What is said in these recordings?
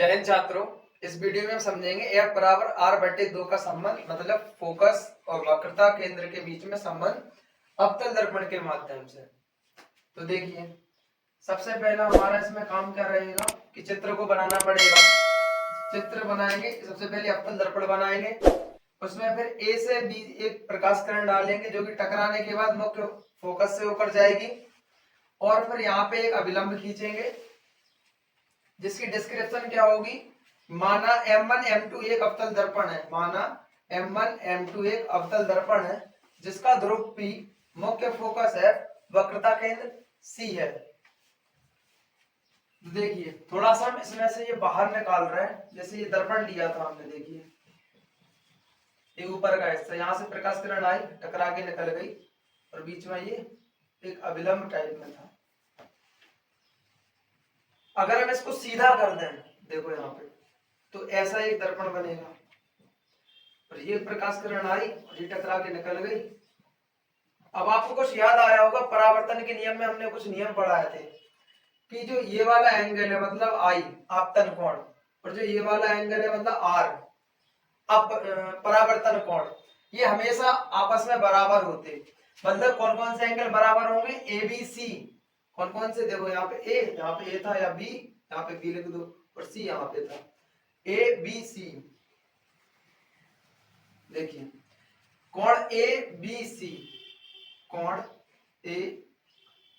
जय हिंद छात्रों। इस वीडियो में हम समझेंगे F बराबर R बटे 2 का संबंध, मतलब फोकस और वक्रता केंद्र के बीच में संबंध अवतल दर्पण के माध्यम से। तो देखिए, सबसे पहला हमारा इसमें काम क्या रहेगा कि चित्र को बनाना पड़ेगा। चित्र बनाएंगे, सबसे पहले अवतल दर्पण बनाएंगे, उसमें फिर A से B एक प्रकाश किरण डालेंगे जो कि टकराने के बाद मुख्य फोकस से होकर जाएगी, और फिर यहाँ पे एक अभिलंब खींचेंगे जिसकी डिस्क्रिप्शन क्या होगी। माना M1 M2 एक अवतल दर्पण है, माना M1 M2 एक अवतल दर्पण है जिसका ध्रुव P मुख्य फोकस है, वक्रता केंद्र C है। देखिए थोड़ा सा हम इसमें से ये बाहर निकाल रहे हैं, जैसे ये दर्पण लिया था हमने, देखिए ये ऊपर का हिस्सा, यहाँ से प्रकाश किरण आई, टकरा के निकल गई और बीच में ये एक अभिलंब टाइप में था। अगर हम इसको सीधा कर दें, देखो यहाँ पे, तो ऐसा एक दर्पण बनेगा और ये प्रकाश किरण आई और ये टकरा के निकल गई। अब आपको कुछ याद आया होगा, परावर्तन के नियम में हमने कुछ नियम पढ़ाए थे कि जो ये वाला एंगल है मतलब आई, आपतन कोण, और जो ये वाला एंगल है मतलब आर, परावर्तन कोण, ये हमेशा आपस में बराबर होते। मतलब कौन कौन से एंगल बराबर होंगे, ए बी सी। कौन कौन से, देखो यहाँ पे ए, यहाँ पे ए था, या बी, यहाँ पे बी लिख दो, और सी यहाँ पे था, ए बी सी। देखिए कोण ए बी सी, कोण ए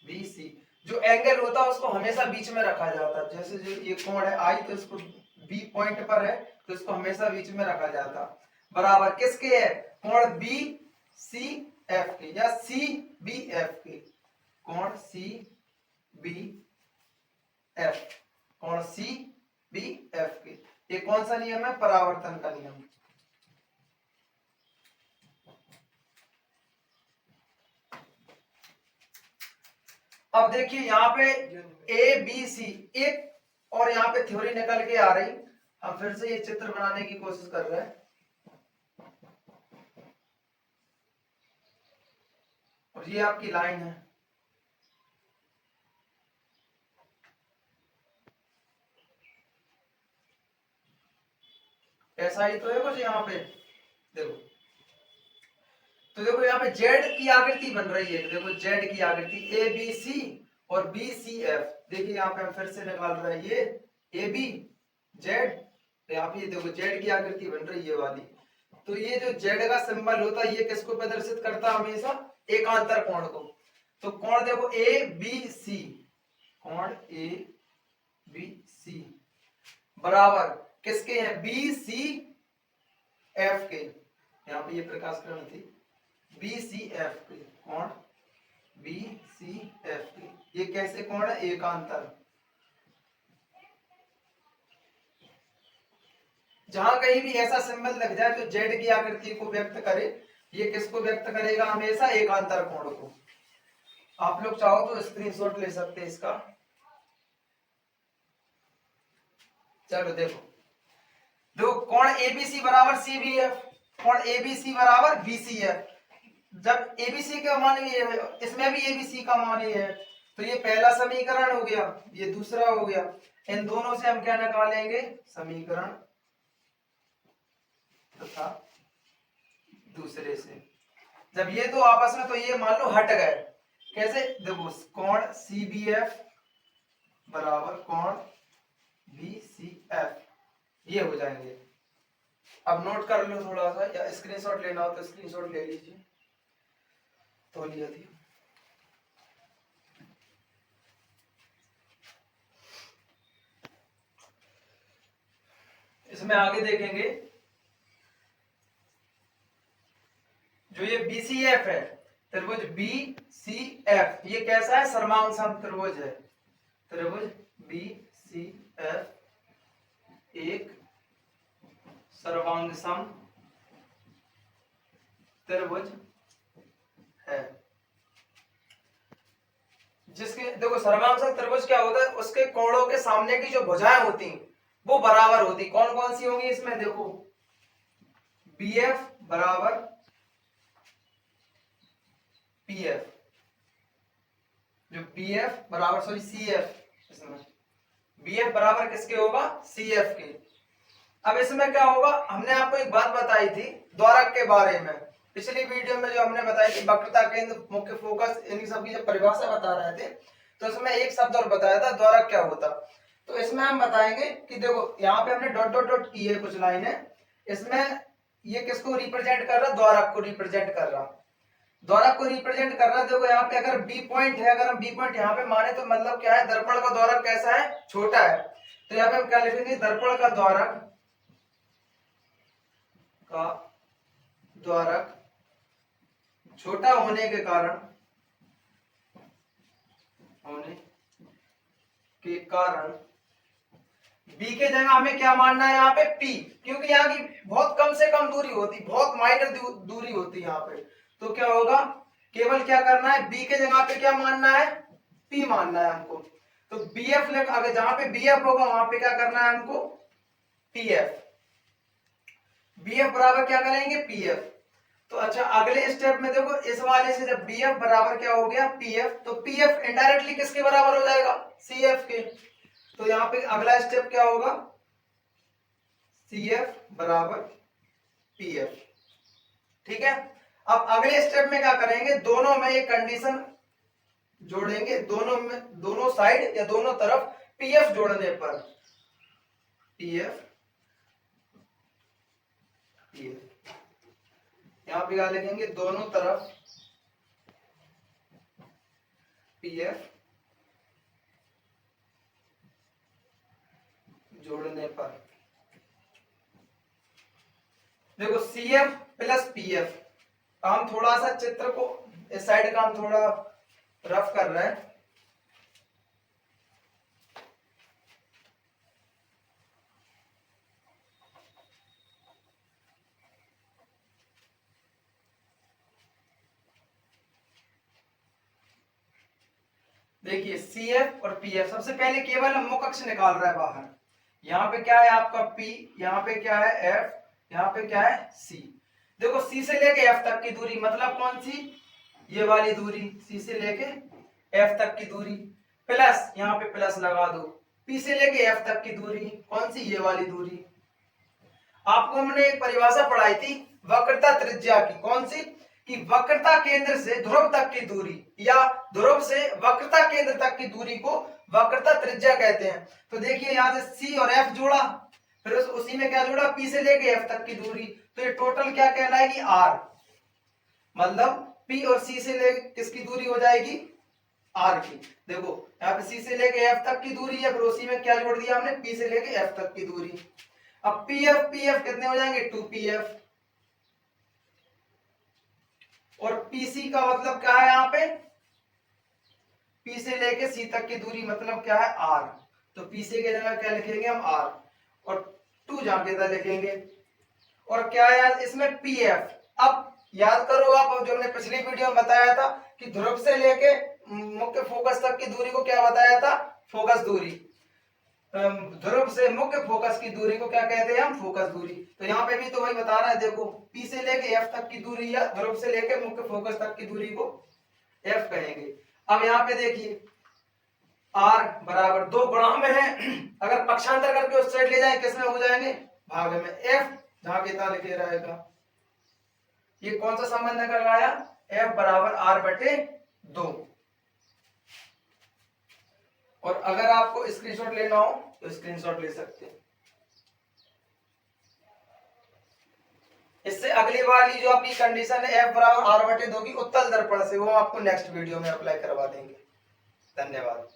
बी सी, जो एंगल होता है उसको हमेशा बीच में रखा जाता है। जैसे जो ये कोण है आई, तो इसको बी पॉइंट पर है तो इसको हमेशा बीच में रखा जाता, बराबर किसके है, कोण बी सी एफ के, या सी बी एफ के, कोण सी बी एफ, कोण सी बी एफ के। ये कौन सा नियम है, परावर्तन का नियम। अब देखिए यहाँ पे ए बी सी एक, और यहाँ पे थ्योरी निकल के आ रही, हम फिर से ये चित्र बनाने की कोशिश कर रहे हैं। और ये आपकी लाइन है, ऐसा ही तो है कुछ यहाँ पे, देखो। तो देखो यहाँ पे जेड की आकृति बन रही है, देखो जेड की आकृति, ए बी सी और बी सी एफ। देखिए यहाँ पे हम फिर से निकाल रहे हैं, ये ए बी जेड, यहाँ पे देखो जेड की आकृति बन रही है ये वाली। तो ये जो जेड का सिंबल होता है ये किसको प्रदर्शित करता है, हमेशा एकांतर कोण को। तो कोण देखो ए बी सी, कोण ए बी सी बराबर किसके हैं, बी सी एफ के। यहाँ पे ये प्रकाश किरण थी, बी सी एफ के, कोण बी सी एफ के। ये कैसे कोण है, एकांतर। जहां कहीं भी ऐसा सिंबल लग जाए जो जेड की आकृति को व्यक्त करे, ये किसको व्यक्त करेगा, हमेशा एकांतर कोण को। आप लोग चाहो तो स्क्रीनशॉट ले सकते हैं इसका। चलो देखो, दो कोण एबीसी बराबर सी बी एफ, कोण एबीसी बराबर बी सी एफ। जब एबीसी का मान ये है, इसमें भी एबीसी का मान ये है, तो ये पहला समीकरण हो गया, ये दूसरा हो गया। इन दोनों से हम क्या निकालेंगे, समीकरण तथा दूसरे से। जब ये दो आपस में, तो ये मान लो हट गए, कैसे, देखो कोण सी बी एफ बराबर कोण बी सी एफ, ये हो जाएंगे। अब नोट कर लो थोड़ा सा, या स्क्रीनशॉट लेना हो तो स्क्रीनशॉट ले लीजिए, तो लिया थी। इसमें आगे देखेंगे, जो ये BCF है, त्रिभुज BCF, ये कैसा है, सर्वांग त्रिभुज है। त्रिभुज BCF एक सर्वांग सम त्रिभुज है, जिसके देखो सर्वांग सम त्रिभुज क्या होता है, उसके कोणों के सामने की जो भुजाएं होती हैं वो बराबर होती। कौन कौन सी होंगी इसमें, देखो BF बराबर PF, जो BF बराबर सॉरी CF, इसमें BF बराबर किसके होगा, CF के। अब इसमें क्या होगा, हमने आपको एक बात बताई थी द्वारक के बारे में, पिछली वीडियो में जो हमने बताई थी वक्रता केंद्र, मुख्य फोकस, इन्हीं सब की जब परिभाषा बता रहे थे तो इसमें एक शब्द और बताया था द्वारक क्या होता। तो इसमें हम बताएंगे कि देखो यहाँ पे हमने डॉट डॉट डॉट की है कुछ लाइनें, इसमें ये किसको रिप्रेजेंट कर रहा, द्वारक को रिप्रेजेंट कर रहा, द्वारक को रिप्रेजेंट कर रहा है। देखो यहाँ पे अगर बी पॉइंट है, अगर हम बी पॉइंट यहाँ पे माने तो मतलब क्या है, दर्पण का द्वारक कैसा है, छोटा है। तो यहाँ पे हम क्या लिखेंगे, दर्पण का द्वारक छोटा होने के कारण बी के जगह हमें क्या मानना है यहाँ पे, पी, क्योंकि यहाँ की बहुत कम से कम दूरी होती, बहुत माइनर दूरी होती है यहाँ पे। तो क्या होगा, केवल क्या करना है, बी के जगह पे क्या मानना है, पी मानना है हमको। तो बीएफ अगर जहां पे बीएफ होगा वहां पे क्या करना है हमको, पीएफ। बीएफ बराबर क्या करेंगे, पीएफ। तो अच्छा अगले स्टेप में देखो, इस वाले से जब बीएफ बराबर क्या हो गया, पीएफ, तो पीएफ इनडायरेक्टली किसके बराबर हो जाएगा, सीएफ के। तो यहाँ पे अगला स्टेप क्या होगा, सीएफ बराबर पीएफ। ठीक है, अब अगले स्टेप में क्या करेंगे, दोनों में एक कंडीशन जोड़ेंगे, दोनों में, दोनों साइड या दोनों तरफ पीएफ जोड़ने पर, पीएफ यहां पे क्या लिखेंगे, दोनों तरफ पीएफ जोड़ने पर। देखो सीएफ प्लस पीएफ, हम थोड़ा सा चित्र को इस साइड का हम थोड़ा रफ कर रहे हैं। देखिए CF और PF, सबसे पहले केवल हम मुख्य अक्ष निकाल रहा है बाहर। यहाँ पे क्या है आपका P, यहाँ पे क्या है F, यहाँ पे क्या है C। देखो C से लेके F तक की दूरी, मतलब कौन सी, ये वाली दूरी, C से लेके F तक की दूरी, प्लस यहाँ पे प्लस लगा दो, P से लेके F तक की दूरी कौन सी, ये वाली दूरी। आपको हमने एक परिभाषा पढ़ाई थी वक्रता त्रिज्या की, कौन सी, कि वक्रता केंद्र से ध्रुव तक की दूरी या ध्रुव से वक्रता केंद्र तक की दूरी को वक्रता त्रिज्या कहते हैं। तो देखिए यहाँ से C और F जोड़ा, फिर उसी में क्या जोड़ा, P से लेके F तक की दूरी, तो ये टोटल क्या कहलाएगी, R। मतलब P और C से लेके किसकी दूरी हो जाएगी, R की। देखो यहाँ पे C से लेके F तक की दूरी है, फिर उसी में क्या जोड़ दिया हमने, P से लेके F तक की दूरी। अब PF कितने हो जाएंगे, 2PF, और PC का मतलब क्या है, यहाँ पे P से लेके C तक की दूरी मतलब क्या है, R। तो P से के जगह क्या लिखेंगे हम, R, और 2 जाके इधर लिखेंगे। और क्या है इसमें PF, अब याद करो आप जो हमने पिछली वीडियो में बताया था कि ध्रुव से लेके मुख्य फोकस तक की दूरी को क्या बताया था, फोकस दूरी। ध्रुव से मुख्य फोकस की दूरी को क्या कहते हैं हम, फोकस दूरी। तो यहाँ पे भी तो वही बता रहा है, देखो P से लेके F तक की दूरी या ध्रुव से लेके मुख्य फोकस तक की दूरी को F कहेंगे। अब यहाँ पे देखिए R बराबर 2 गुणा में है, अगर पक्षांतर करके उस साइड ले जाए किसमें हो जाएंगे, भाग में, F जहां कितना लिखे रहेगा। ये कौन सा संबंध करवाया, F बराबर R/2। और अगर आपको स्क्रीनशॉट लेना हो तो स्क्रीनशॉट ले सकते हैं। इससे अगली वाली जो आपकी कंडीशन है F बराबर R/2 की उत्तल दर्पण से, वो आपको नेक्स्ट वीडियो में अप्लाई करवा देंगे। धन्यवाद।